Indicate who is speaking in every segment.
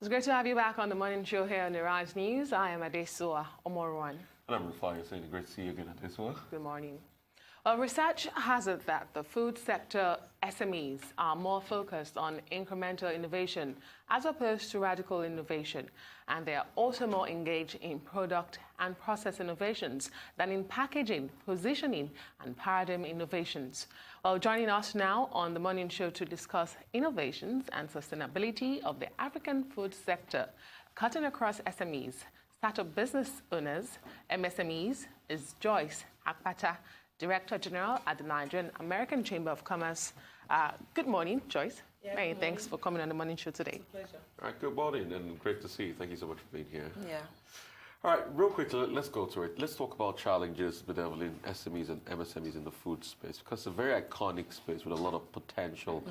Speaker 1: It's great to have you back on the morning show here on the Rise News. I am Adesua Omorwan.
Speaker 2: And I'm Rufai Hussein. Great to see you again, Adesua.
Speaker 1: Good morning. Well, research has it that the food sector SMEs are more focused on incremental innovation as opposed to radical innovation, and they are also more engaged in product and process innovations than in packaging, positioning, and paradigm innovations. Well, joining us now on the morning show to discuss innovations and sustainability of the African food sector, cutting across SMEs, startup business owners, MSMEs, is Joyce Akpata, Director General at the Nigerian-American Chamber of Commerce. Good morning, Joyce.
Speaker 3: Yeah,
Speaker 1: Many thanks for coming on the morning show today.
Speaker 3: It's a pleasure.
Speaker 2: All right, good morning and great to see you. Thank you so much for being here.
Speaker 3: Yeah.
Speaker 2: All right, real quickly, let's go to it. Let's talk about challenges bedeviling SMEs and MSMEs in the food space, because it's a very iconic space with a lot of potential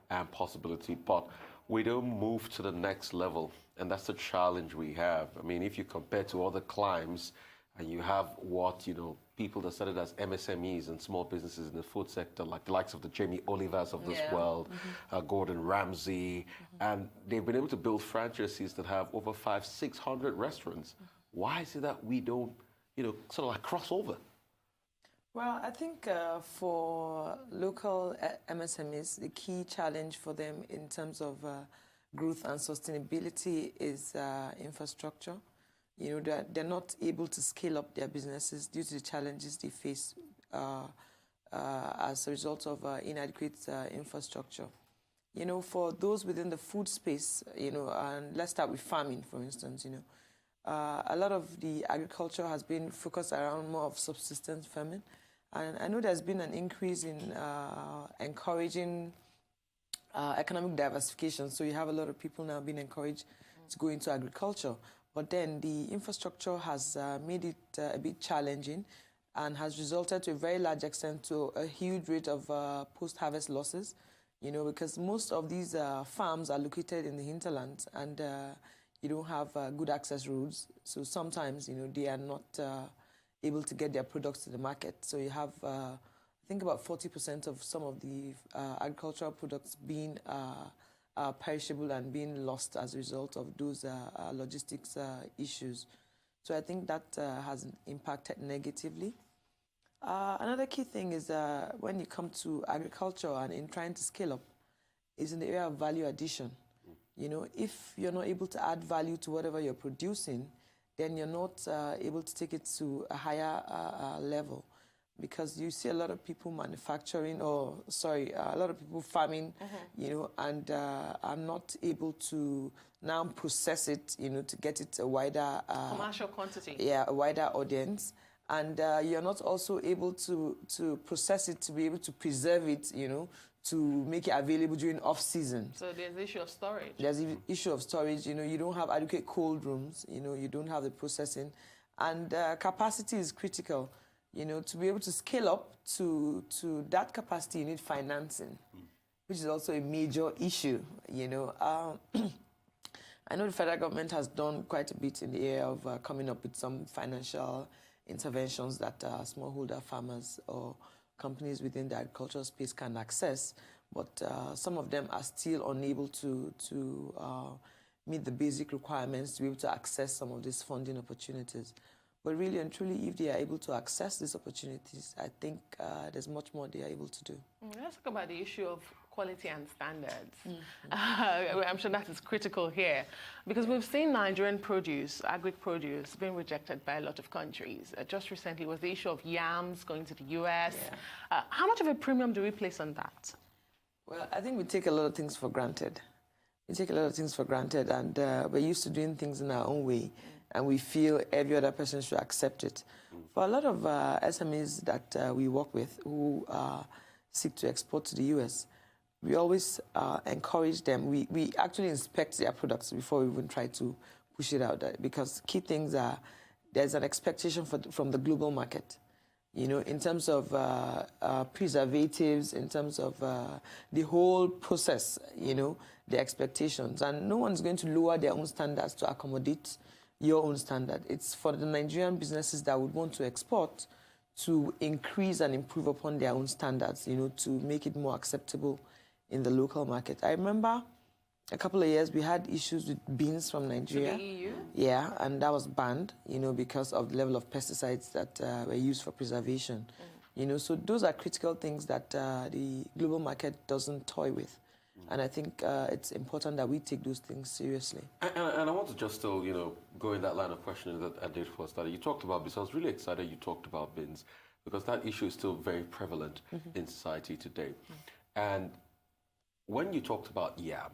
Speaker 2: and possibility, but we don't move to the next level, and that's the challenge we have. I mean, if you compare to other climes, and you have what, people that started as MSMEs and small businesses in the food sector, like the likes of the Jamie Olivers of this world, Gordon Ramsay, and they've been able to build franchises that have over 500-600 restaurants. Why is it that we don't, sort of like cross over?
Speaker 3: Well, I think for local MSMEs, the key challenge for them in terms of growth and sustainability is infrastructure. They're not able to scale up their businesses due to the challenges they face as a result of inadequate infrastructure. For those within the food space, and let's start with farming, for instance, a lot of the agriculture has been focused around more of subsistence farming. And I know there's been an increase in encouraging economic diversification. So you have a lot of people now being encouraged to go into agriculture. But then the infrastructure has made it a bit challenging and has resulted to a very large extent to a huge rate of post-harvest losses, because most of these farms are located in the hinterlands and you don't have good access roads. So sometimes, they are not able to get their products to the market. So you have, I think about 40% of some of the agricultural products being perishable and being lost as a result of those logistics issues. So I think that has impacted negatively. Another key thing is when you come to agriculture and in trying to scale up is in the area of value addition. If you're not able to add value to whatever you're producing, then you're not able to take it to a higher level. Because you see a lot of people manufacturing, a lot of people farming, and are not able to now process it, to get it a wider...
Speaker 1: commercial quantity.
Speaker 3: Yeah, a wider audience. And you're not also able to process it, to be able to preserve it, to make it available during off-season.
Speaker 1: So there's the issue of storage.
Speaker 3: There's the issue of storage. You don't have adequate cold rooms. You don't have the processing. And capacity is critical. To be able to scale up to that capacity, you need financing, which is also a major issue, I know the federal government has done quite a bit in the area of coming up with some financial interventions that smallholder farmers or companies within the agricultural space can access, but some of them are still unable to meet the basic requirements to be able to access some of these funding opportunities. But really and truly, if they are able to access these opportunities, I think there's much more they are able to do.
Speaker 1: Let's talk about the issue of quality and standards. I'm sure that is critical here, because we've seen Nigerian produce, agri-produce, being rejected by a lot of countries. Just recently was the issue of yams going to the US. Yeah. How much of a premium do we place on that?
Speaker 3: Well, I think we take a lot of things for granted. And we're used to doing things in our own way. And we feel every other person should accept it. For a lot of SMEs that we work with who seek to export to the US, we always encourage them. We actually inspect their products before we even try to push it out there, because key things are there's an expectation from the global market. In terms of preservatives, in terms of the whole process, the expectations. And no one's going to lower their own standards to accommodate your own standard. It's for the Nigerian businesses that would want to export to increase and improve upon their own standards, to make it more acceptable in the local market. I remember a couple of years, we had issues with beans from Nigeria.
Speaker 1: To the EU?
Speaker 3: Yeah, and that was banned, because of the level of pesticides that were used for preservation. So those are critical things that the global market doesn't toy with. And I think it's important that we take those things seriously.
Speaker 2: And I want to just still, go in that line of questioning that I did for study. You talked about beans. I was really excited you talked about beans because that issue is still very prevalent in society today. And when you talked about yam,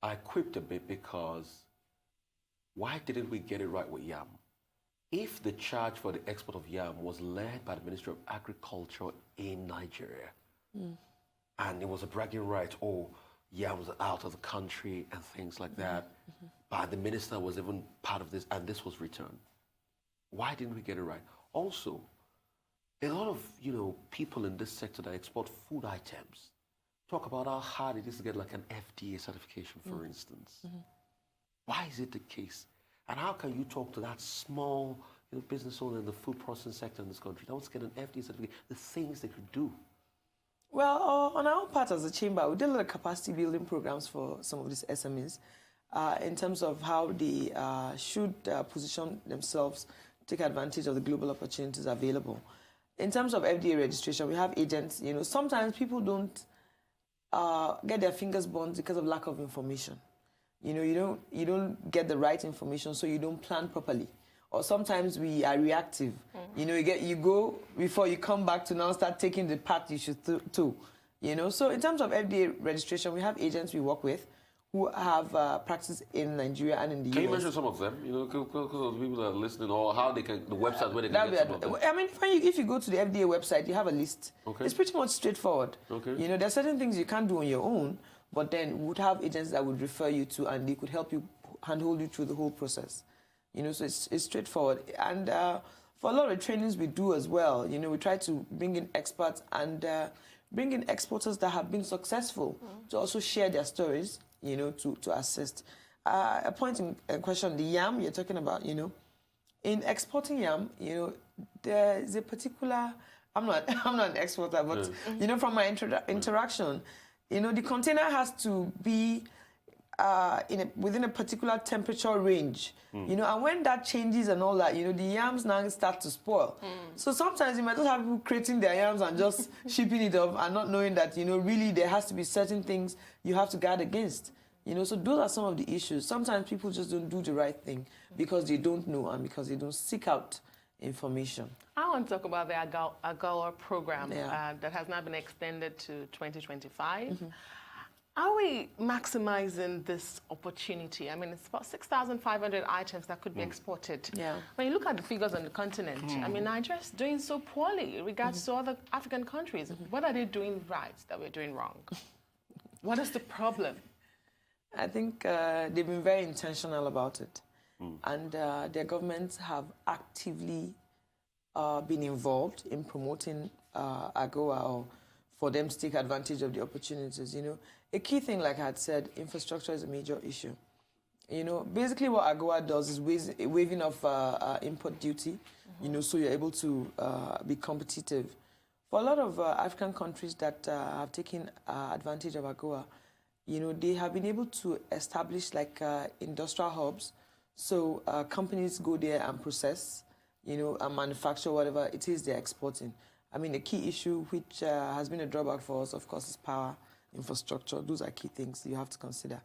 Speaker 2: I quipped a bit because why didn't we get it right with yam? If the charge for the export of yam was led by the Ministry of Agriculture in Nigeria, and it was a bragging right, yam was out of the country and things like that, but the minister was even part of this, and this was returned. Why didn't we get it right? Also, a lot of people in this sector that export food items talk about how hard it is to get like an FDA certification, for instance. Why is it the case? And how can you talk to that small business owner in the food processing sector in this country that wants to get an FDA certificate, the things they could do?
Speaker 3: Well, on our own part as a chamber, we did a lot of capacity building programs for some of these SMEs in terms of how they should position themselves, take advantage of the global opportunities available. In terms of FDA registration, we have agents. Sometimes people don't get their fingers burned because of lack of information. You don't get the right information, so you don't plan properly. Or sometimes we are reactive. You go before you come back to now start taking the path you should do. So in terms of FDA registration, we have agents we work with who have practice in Nigeria and in the US.
Speaker 2: Can you mention some of them? Because of the people that are listening, or how they can, the website where they can get some of them.
Speaker 3: I mean, if you go to the FDA website, you have a list. Okay. It's pretty much straightforward.
Speaker 2: Okay.
Speaker 3: There are certain things you can't do on your own, but then we would have agents that would refer you to, and they could help you, handhold you through the whole process. So it's straightforward. And for a lot of trainings we do as well, we try to bring in experts and bring in exporters that have been successful to also share their stories, to assist. A point in question, the yam you're talking about, in exporting yam, there is a particular, I'm not an exporter, but, from my interaction, the container has to be within a particular temperature range, and when that changes and all that, the yams now start to spoil. So sometimes you might just have people creating their yams and just shipping it off and not knowing that, really there has to be certain things you have to guard against. So those are some of the issues. Sometimes people just don't do the right thing because they don't know and because they don't seek out information.
Speaker 1: I want to talk about the AGOA program that has now been extended to 2025. Are we maximizing this opportunity? I mean, it's about 6,500 items that could be exported. Yeah. When you look at the figures on the continent, I mean, Nigeria's doing so poorly in regards to other African countries. What are they doing right that we're doing wrong? What is the problem?
Speaker 3: I think they've been very intentional about it. And their governments have actively been involved in promoting AGOA, or for them to take advantage of the opportunities. A key thing, like I had said, infrastructure is a major issue. Basically what AGOA does is waiving of import duty, so you're able to be competitive. For a lot of African countries that have taken advantage of AGOA, they have been able to establish like industrial hubs. So companies go there and process, and manufacture whatever it is they're exporting. I mean, the key issue which has been a drawback for us, of course, is power, infrastructure. Those are key things you have to consider.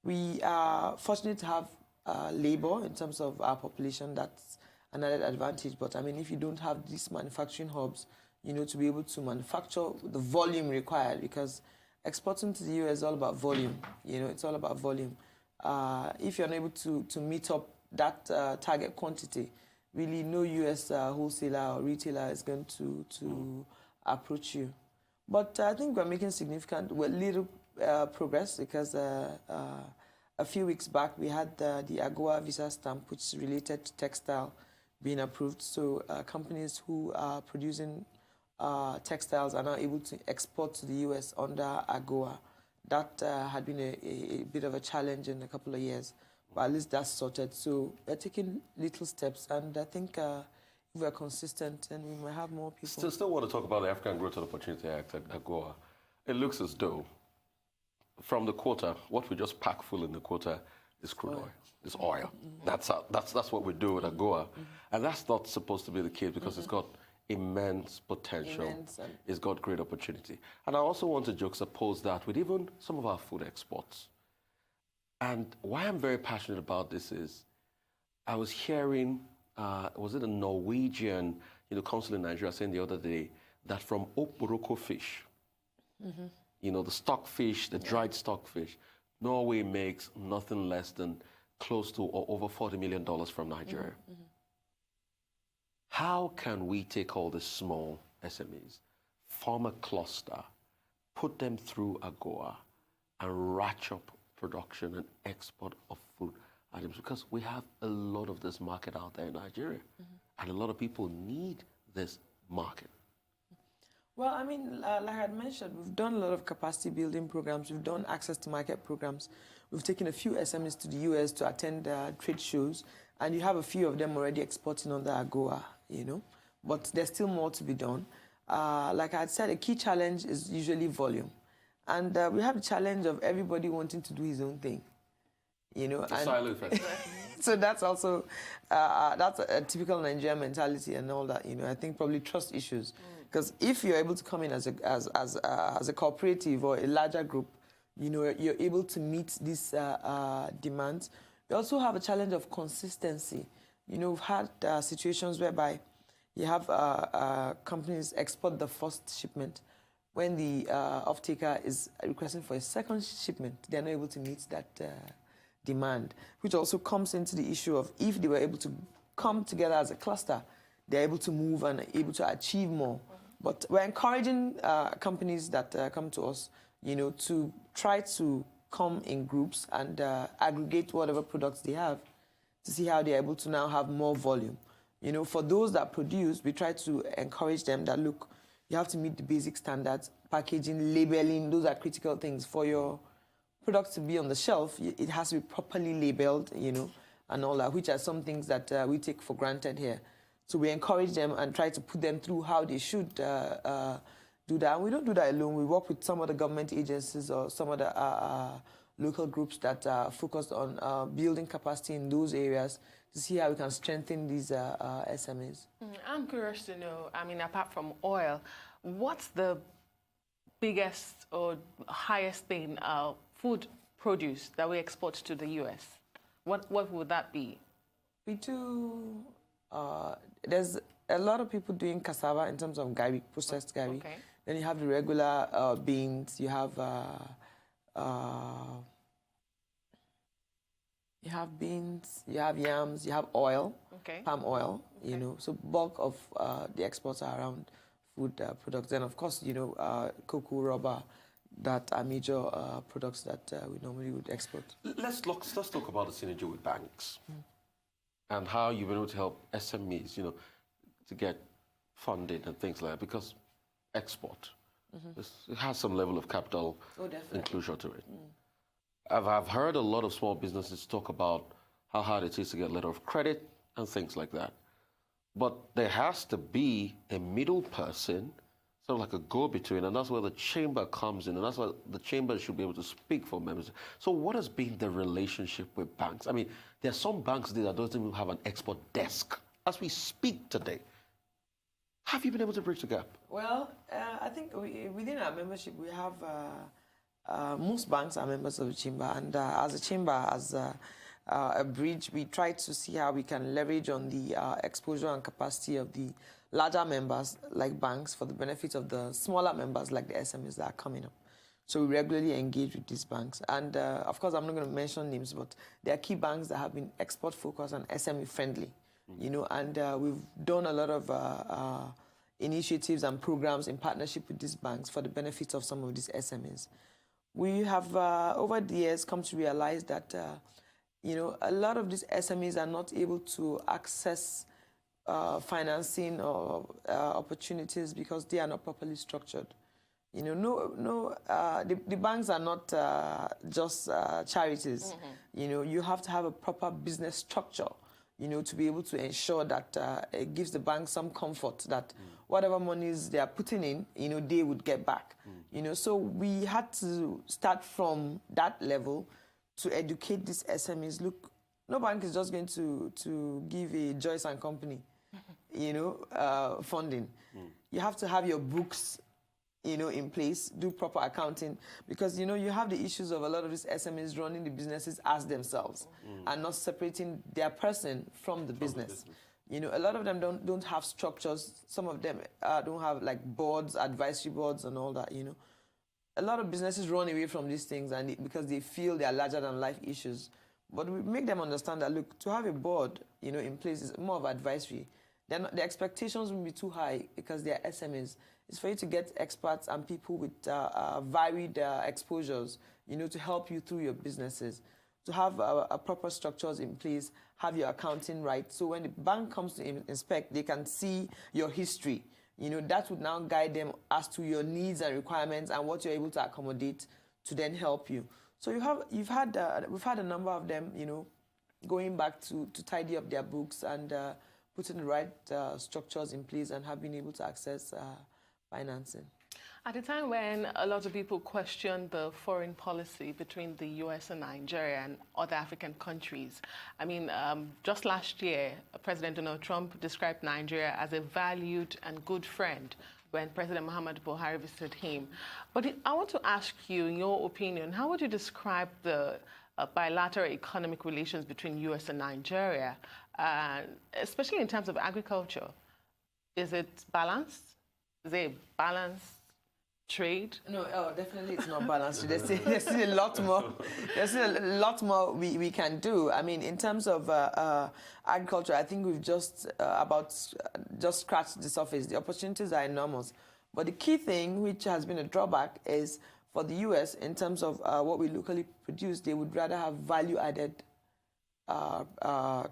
Speaker 3: We are fortunate to have labor in terms of our population. That's another advantage. But I mean, if you don't have these manufacturing hubs, to be able to manufacture the volume required, because exporting to the US is all about volume. It's all about volume. If you're unable to meet up that target quantity, really no US wholesaler or retailer is going to approach you. But I think we're making significant, little progress, because a few weeks back we had the AGOA visa stamp, which is related to textile, being approved. So companies who are producing textiles are now able to export to the US under AGOA. That had been a bit of a challenge in a couple of years, but at least that's sorted. So we're taking little steps, and I think if we're consistent, then we might have more people.
Speaker 2: Still want to talk about the African Growth and Opportunity Act at AGOA. It looks as though from the quota, what we just pack full in the quota is crude oil. It's oil. That's what we do with AGOA. And that's not supposed to be the case because it's got immense potential. It's got great opportunity. And I also want to juxtapose that with even some of our food exports. And why I'm very passionate about this is I was hearing, was it a Norwegian consul in Nigeria saying the other day that from okporoko fish, the stockfish, the dried stockfish, Norway makes nothing less than close to or over $40 million from Nigeria. How can we take all the small SMEs, form a cluster, put them through AGOA, and ratchet up production and export of food items? Because we have a lot of this market out there in Nigeria, and a lot of people need this market.
Speaker 3: Well, I mean, like I had mentioned, we've done a lot of capacity building programs. We've done access to market programs. We've taken a few SMEs to the US to attend trade shows, and you have a few of them already exporting under AGOA, but there's still more to be done. Like I had said, a key challenge is usually volume. And we have the challenge of everybody wanting to do his own thing,
Speaker 2: Silo effect.
Speaker 3: So that's also, that's a typical Nigerian mentality and all that, I think probably trust issues. Because if you're able to come in as a cooperative or a larger group, you're able to meet these demands. You also have a challenge of consistency. We've had situations whereby you have companies export the first shipment. When the off-taker is requesting for a second shipment, they're not able to meet that demand, which also comes into the issue of if they were able to come together as a cluster, they're able to move and able to achieve more. But we're encouraging companies that come to us, to try to come in groups and aggregate whatever products they have to see how they're able to now have more volume. For those that produce, we try to encourage them that, look, you have to meet the basic standards, packaging, labeling, those are critical things. For your products to be on the shelf, it has to be properly labeled, and all that, which are some things that we take for granted here. So we encourage them and try to put them through how they should do that. And we don't do that alone. We work with some of the government agencies or some of the local groups that are focused on building capacity in those areas to see how we can strengthen these SMEs.
Speaker 1: I'm curious to know, apart from oil, what's the biggest or highest thing food produce that we export to the U.S.? What would that be?
Speaker 3: We do... there's a lot of people doing cassava in terms of gari, processed gari.
Speaker 1: Okay.
Speaker 3: Then you have the regular beans. You have beans. You have yams. You have oil, palm oil. So bulk of the exports are around food products. Then of course, cocoa, rubber, that are major products that we normally would export.
Speaker 2: Let's talk about the synergy with banks. And how you've been able to help SMEs, to get funding and things like that, because export, it has some level of capital inclusion to it. I've heard a lot of small businesses talk about how hard it is to get a letter of credit and things like that. But there has to be a middle person, sort of like a go-between, and that's where the chamber comes in, and that's why the chamber should be able to speak for members. So what has been the relationship with banks? There are some banks that don't even have an export desk. As we speak today, have you been able to bridge the gap?
Speaker 3: Well, I think within our membership, we have most banks are members of the chamber, and as a chamber, as a bridge, we try to see how we can leverage on the exposure and capacity of the larger members, like banks, for the benefit of the smaller members, like the SMEs that are coming up. So we regularly engage with these banks. And of course, I'm not going to mention names, but there are key banks that have been export-focused and SME-friendly, and we've done a lot of initiatives and programs in partnership with these banks for the benefit of some of these SMEs. We have, over the years, come to realize that, a lot of these SMEs are not able to access financing or opportunities because they are not properly structured. The banks are not just charities. You have to have a proper business structure, you know, to be able to ensure that it gives the bank some comfort that whatever monies they are putting in, you know, they would get back. You know, so we had to start from that level to educate these SMEs. Look, no bank is just going to give a Joyce and Company, you know, funding. You have to have your books, you know, in place, do proper accounting, because, you know, you have the issues of a lot of these SMEs running the businesses as themselves and not separating their person from the business. You know, a lot of them don't have structures. Some of them don't have like boards, advisory boards and all that, you know. A lot of businesses run away from these things because they feel they are larger than life issues. But we make them understand that, look, to have a board, you know, in place is more of advisory. The expectations will be too high because they are SMEs. It's for you to get experts and people with varied exposures, you know, to help you through your businesses. To have proper structures in place, have your accounting right. So when the bank comes to inspect, they can see your history. You know, that would now guide them as to your needs and requirements and what you're able to accommodate to then help you. So we've had a number of them, you know, going back to tidy up their books and putting the right structures in place and have been able to access financing.
Speaker 1: At a time when a lot of people question the foreign policy between the US and Nigeria and other African countries, I mean, just last year, President Donald Trump described Nigeria as a valued and good friend when President Muhammadu Buhari visited him. But I want to ask you, in your opinion, how would you describe the bilateral economic relations between US and Nigeria, especially in terms of agriculture? Is it balanced? Is it balanced trade?
Speaker 3: No, definitely it's not balanced. There's still a lot more. There's still a lot more we can do. I mean, in terms of agriculture, I think we've just scratched the surface. The opportunities are enormous, but the key thing, which has been a drawback, is for the US in terms of what we locally produce. They would rather have value-added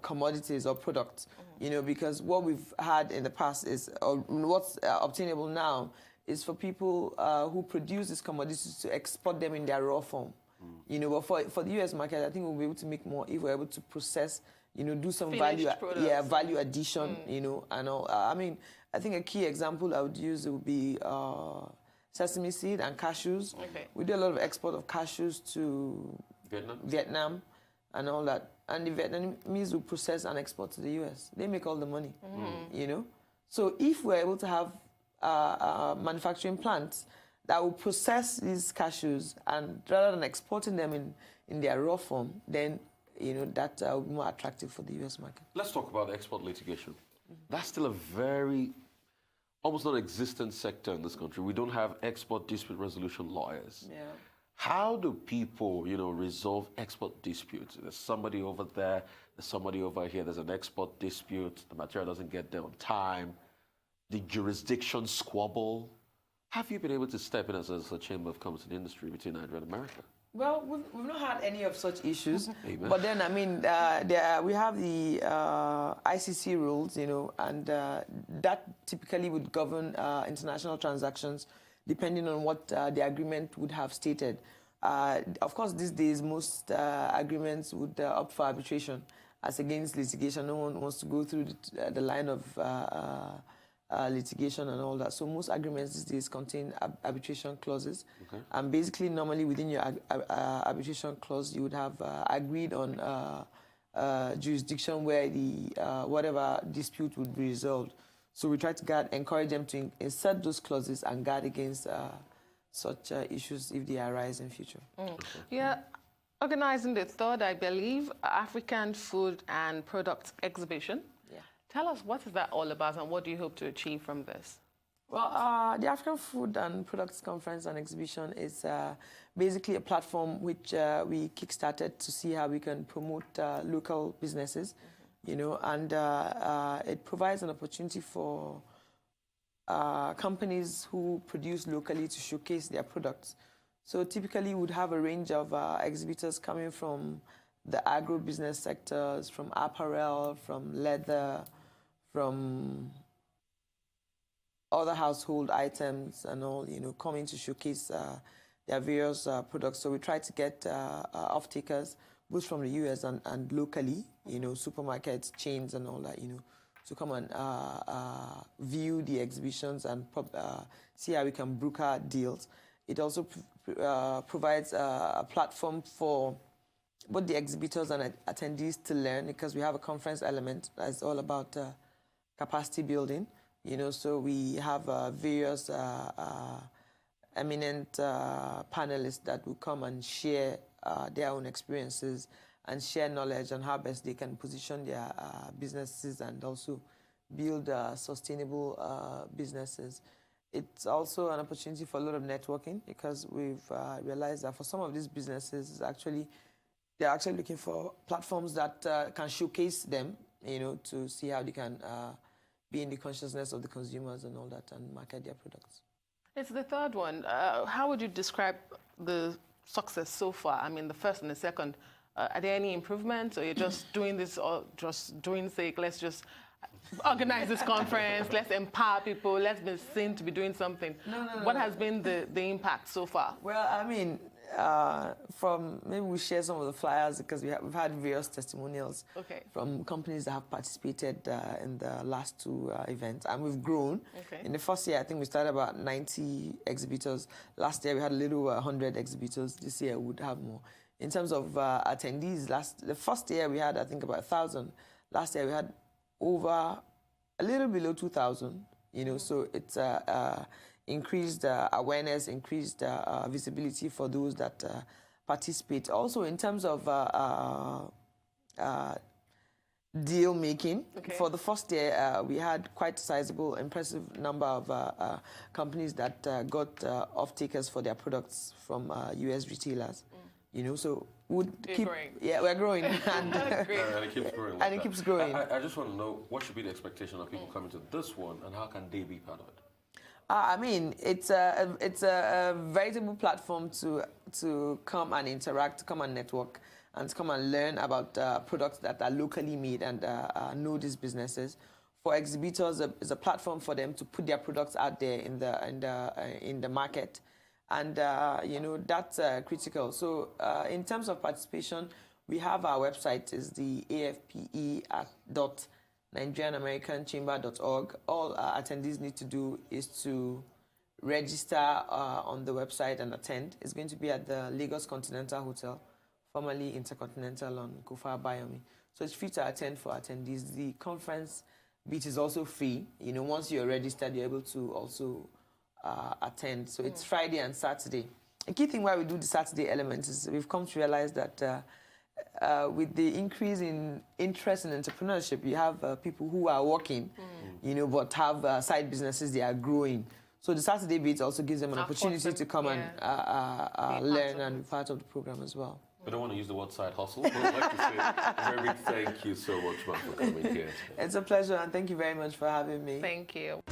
Speaker 3: commodities or products, you know, because what we've had in the past is, or what's obtainable now, is for people who produce these commodities to export them in their raw form. You know, but for the US market, I think we'll be able to make more if we're able to process, you know, do some value addition, you know, and all. I mean, I think a key example I would use would be sesame seed and cashews. Okay. We do a lot of export of cashews to Vietnam and all that. And the Vietnamese will process and export to the US. They make all the money, you know. So if we're able to have manufacturing plants that will process these cashews, and rather than exporting them in their raw form, then, you know, that will be more attractive for the US market.
Speaker 2: Let's talk about export litigation. That's still a very almost non-existent sector in this country. We don't have export dispute resolution lawyers. Yeah. How do people, you know, resolve export disputes? There's somebody over there, there's somebody over here, there's an export dispute, the material doesn't get there on time, the jurisdiction squabble. Have you been able to step in as a chamber of commerce in the industry between Nigeria and America?
Speaker 3: Well, we've not had any of such issues.
Speaker 2: Amen.
Speaker 3: But then, I mean, we have the ICC rules, you know, and that typically would govern international transactions depending on what the agreement would have stated. Of course, these days, most agreements would opt for arbitration as against litigation. No one wants to go through the line of litigation and all that. So most agreements these days contain arbitration clauses. Okay. And basically, normally within your arbitration clause, you would have agreed on jurisdiction where the whatever dispute would be resolved. So we try to encourage them to insert those clauses and guard against such issues if they arise in future.
Speaker 1: Okay. Yeah, organizing the third, I believe, African Food and Products Exhibition. Yeah. Tell us, what is that all about and what do you hope to achieve from this?
Speaker 3: Well, the African Food and Products Conference and Exhibition is basically a platform which we kickstarted to see how we can promote local businesses. You know, and it provides an opportunity for companies who produce locally to showcase their products. So typically, we would have a range of exhibitors coming from the agro-business sectors, from apparel, from leather, from other household items and all, you know, coming to showcase their various products. So we try to get off-takers both from the US and locally, supermarkets, chains and all that, to come and view the exhibitions and see how we can broker deals. It also provides a platform for both the exhibitors and attendees to learn, because we have a conference element that's all about capacity building. So we have various eminent panelists that will come and share their own experiences and share knowledge on how best they can position their businesses and also build sustainable businesses. It's also an opportunity for a lot of networking, because we've realized that for some of these businesses, they're actually looking for platforms that can showcase them, to see how they can be in the consciousness of the consumers and all that, and market their products.
Speaker 1: It's the third one. How would you describe the success so far? I mean, the first and the second. Are there any improvements, or you're just doing this or just doing sake? Let's just organize this conference, let's empower people, let's be seen to be doing something.
Speaker 3: No.
Speaker 1: What has been the impact so far?
Speaker 3: Well, I mean, maybe we share some of the flyers, because we've had various testimonials from companies that have participated in the last two events, and we've grown. In the first year, I think we started about 90 exhibitors. Last year, we had a little over 100 exhibitors. This year, we would have more. In terms of attendees, the first year we had, I think, about 1,000. Last year we had over a little below 2,000. So it's increased awareness, increased visibility for those that participate. Also, in terms of deal making, for the first year we had quite a sizable, impressive number of companies that got off-takers for their products from US retailers. So
Speaker 1: growing.
Speaker 3: Yeah, we're growing, and
Speaker 2: it keeps growing.
Speaker 3: And it keeps growing.
Speaker 2: I just want to know, what should be the expectation of people coming to this one, and how can they be part of it?
Speaker 3: I mean, it's a veritable platform to come and interact, come and network, and to come and learn about products that are locally made and know these businesses. For exhibitors, it's a platform for them to put their products out there in the market. And, that's critical. So in terms of participation, we have our website, is the afpe.nigerian-american-chamber.org. All attendees need to do is to register on the website and attend. It's going to be at the Lagos Continental Hotel, formerly Intercontinental on Kofa Bayomi. So it's free to attend for attendees. The conference bit is also free. Once you're registered, you're able to also attend. So it's Friday and Saturday. A key thing why we do the Saturday element is we've come to realize that with the increase in interest in entrepreneurship, you have people who are working, but have side businesses they are growing. So the Saturday bit also gives them an opportunity to come and learn and be part of the program as well.
Speaker 2: We don't want to use the word side hustle, but I'd like to say a very big thank you so much, man, for coming here.
Speaker 3: It's a pleasure, and thank you very much for having me.
Speaker 1: Thank you.